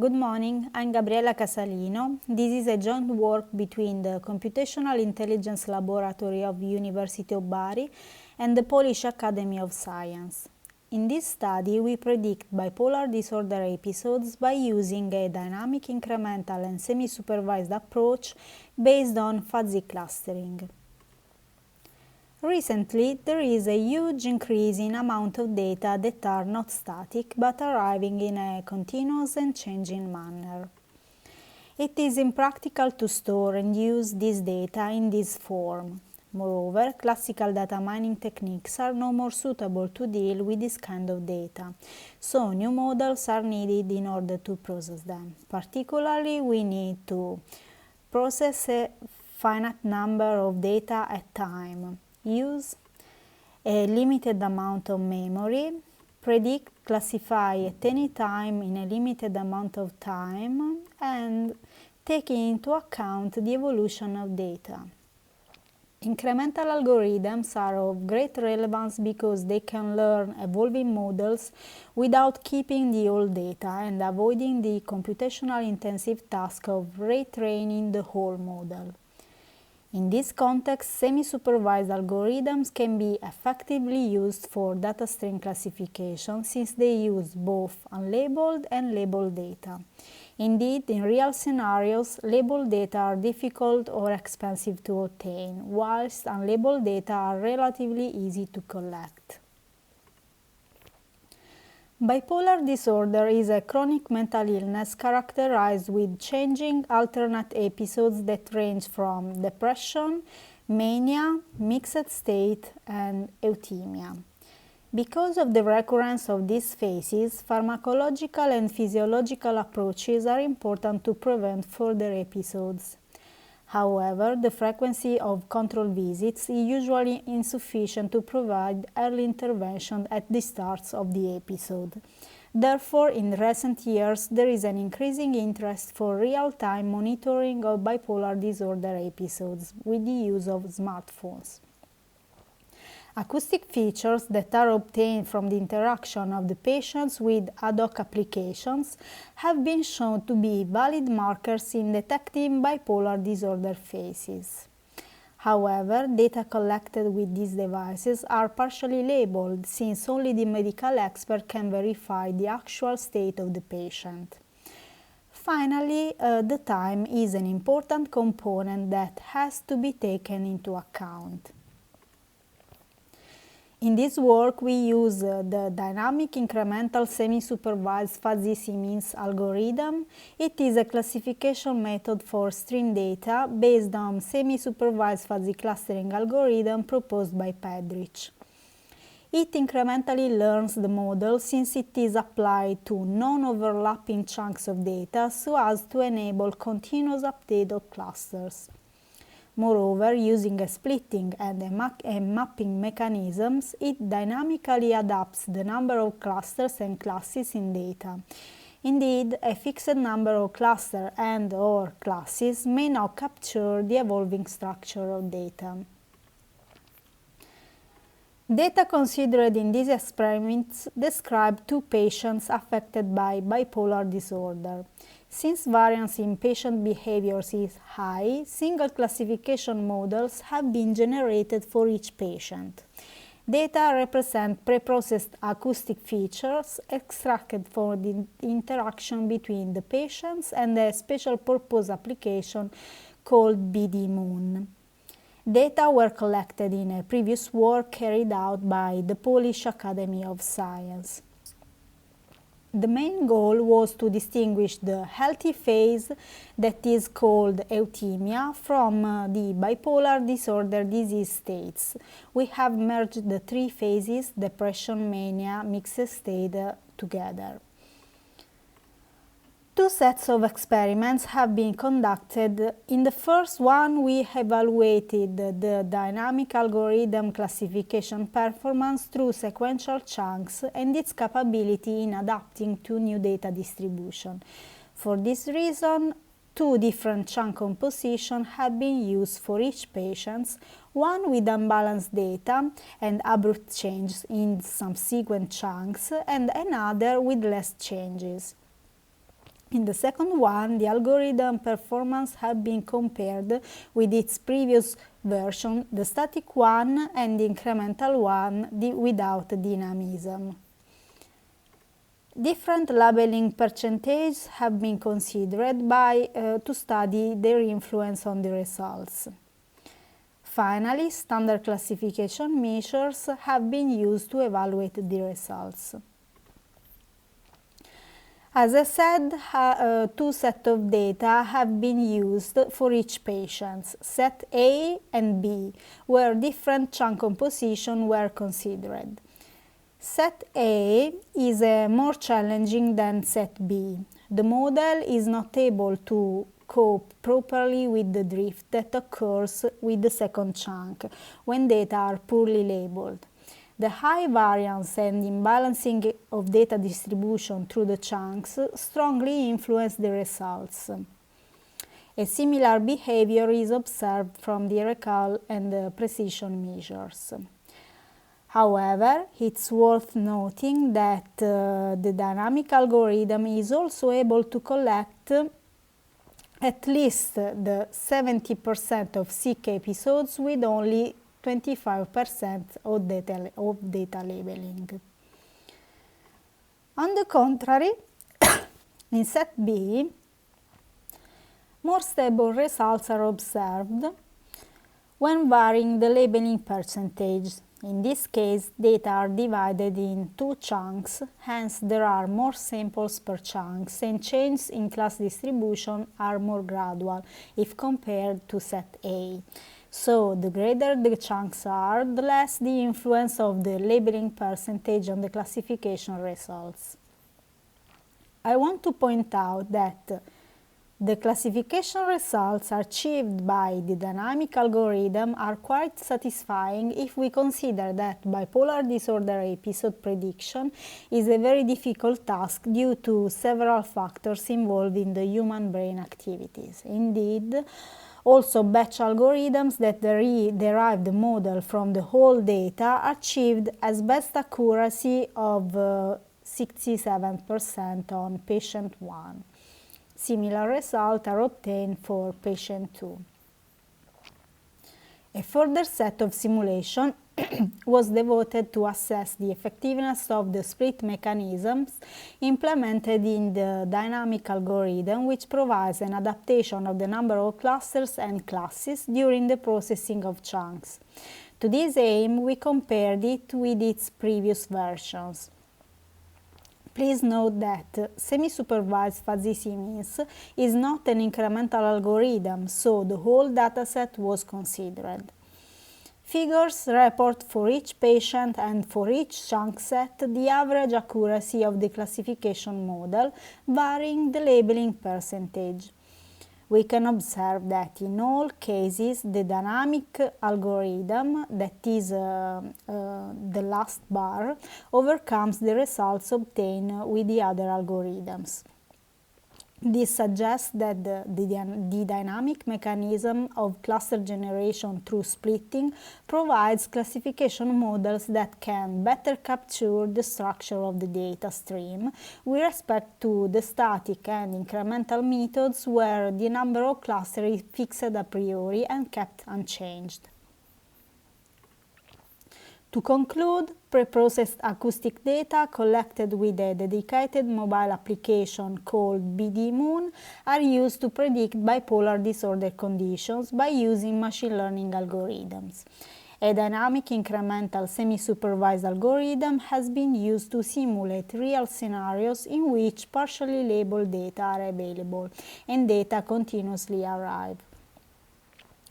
Good morning, I'm Gabriella Casalino. This is a joint work between the Computational Intelligence Laboratory of University of Bari and the Polish Academy of Science. In this study, we predict bipolar disorder episodes by using a dynamic incremental and semi-supervised approach based on fuzzy clustering. Recently, there is a huge increase in amount of data that are not static but arriving in a continuous and changing manner. It is impractical to store and use this data in this form. Moreover, classical data mining techniques are no more suitable to deal with this kind of data, so new models are needed in order to process them. Particularly, we need to process a finite number of data at a time, use a limited amount of memory, predict, classify at any time in a limited amount of time, and taking into account the evolution of data. Incremental algorithms are of great relevance because they can learn evolving models without keeping the old data and avoiding the computational intensive task of retraining the whole model. In this context, semi-supervised algorithms can be effectively used for data stream classification since they use both unlabeled and labeled data. Indeed, in real scenarios, labeled data are difficult or expensive to obtain, whilst unlabeled data are relatively easy to collect. Bipolar disorder is a chronic mental illness characterized with changing alternate episodes that range from depression, mania, mixed state, and euthymia. Because of the recurrence of these phases, pharmacological and physiological approaches are important to prevent further episodes. However, the frequency of control visits is usually insufficient to provide early intervention at the start of the episode. Therefore, in recent years, there is an increasing interest for real-time monitoring of bipolar disorder episodes with the use of smartphones. Acoustic features that are obtained from the interaction of the patients with ad hoc applications have been shown to be valid markers in detecting bipolar disorder phases. However, data collected with these devices are partially labeled since only the medical expert can verify the actual state of the patient. Finally, the time is an important component that has to be taken into account. In this work, we use the dynamic incremental semi-supervised fuzzy C-means algorithm. It is a classification method for stream data based on semi-supervised fuzzy clustering algorithm proposed by Pedrich. It incrementally learns the model since it is applied to non-overlapping chunks of data so as to enable continuous update of clusters. Moreover, using a splitting and a mapping mechanisms, it dynamically adapts the number of clusters and classes in data. Indeed, a fixed number of clusters and/or classes may not capture the evolving structure of data. Data considered in these experiments describe two patients affected by bipolar disorder. Since variance in patient behaviors is high, single classification models have been generated for each patient. Data represent preprocessed acoustic features extracted from the interaction between the patients and a special purpose application called BD-Moon. Data were collected in a previous work carried out by the Polish Academy of Science. The main goal was to distinguish the healthy phase that is called euthymia from the bipolar disorder disease states. We have merged the three phases, depression, mania, mixed state, together. Two sets of experiments have been conducted. In the first one, we evaluated the dynamic algorithm classification performance through sequential chunks and its capability in adapting to new data distribution. For this reason, two different chunk compositions have been used for each patient, one with unbalanced data and abrupt changes in subsequent chunks, and another with less changes. In the second one, the algorithm performance have been compared with its previous version, the static one and the incremental one without dynamism. Different labeling percentages have been considered to study their influence on the results. Finally, standard classification measures have been used to evaluate the results. As I said, two sets of data have been used for each patient, set A and B, where different chunk composition were considered. Set A is more challenging than set B. The model is not able to cope properly with the drift that occurs with the second chunk when data are poorly labeled. The high variance and imbalancing of data distribution through the chunks strongly influence the results. A similar behavior is observed from the recall and the precision measures. However, it's worth noting that the dynamic algorithm is also able to collect at least the 70% of sick episodes with only 25% of data labeling. On the contrary, in set B, more stable results are observed when varying the labeling percentage. In this case, data are divided in two chunks, hence there are more samples per chunks, and changes in class distribution are more gradual if compared to set A. So, the greater the chunks are, the less the influence of the labeling percentage on the classification results. I want to point out that the classification results achieved by the dynamic algorithm are quite satisfying if we consider that bipolar disorder episode prediction is a very difficult task due to several factors involved in the human brain activities. Indeed, also batch algorithms that derive the model from the whole data achieved as best accuracy of 67% on patient 1. Similar results are obtained for patient 2. A further set of simulation was devoted to assess the effectiveness of the split mechanisms implemented in the dynamic algorithm, which provides an adaptation of the number of clusters and classes during the processing of chunks. To this aim, we compared it with its previous versions. Please note that semi-supervised fuzzy sequence is not an incremental algorithm, so the whole dataset was considered. Figures report for each patient and for each chunk set the average accuracy of the classification model, varying the labeling percentage. We can observe that in all cases the dynamic algorithm, that is the last bar, overcomes the results obtained with the other algorithms. This suggests that the dynamic mechanism of cluster generation through splitting provides classification models that can better capture the structure of the data stream with respect to the static and incremental methods where the number of clusters is fixed a priori and kept unchanged. To conclude, preprocessed acoustic data collected with a dedicated mobile application called BD-Moon are used to predict bipolar disorder conditions by using machine learning algorithms. A dynamic incremental semi-supervised algorithm has been used to simulate real scenarios in which partially labeled data are available and data continuously arrive.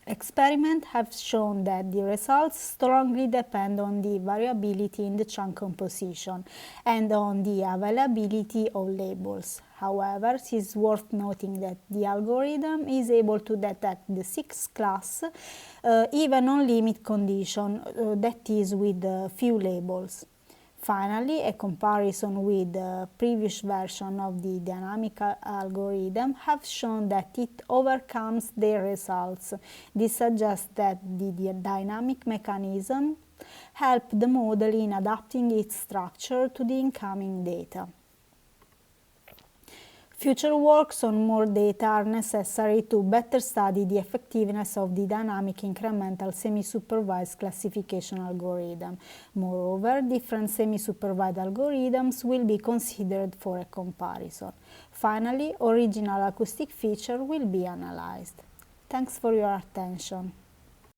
Experiments have shown that the results strongly depend on the variability in the chunk composition and on the availability of labels. However, it is worth noting that the algorithm is able to detect the sixth class even on limit condition, that is with few labels. Finally, a comparison with the previous version of the dynamic algorithm have shown that it overcomes their results. This suggests that the dynamic mechanism helped the model in adapting its structure to the incoming data. Future works on more data are necessary to better study the effectiveness of the dynamic incremental semi-supervised classification algorithm. Moreover, different semi-supervised algorithms will be considered for a comparison. Finally, original acoustic feature will be analyzed. Thanks for your attention.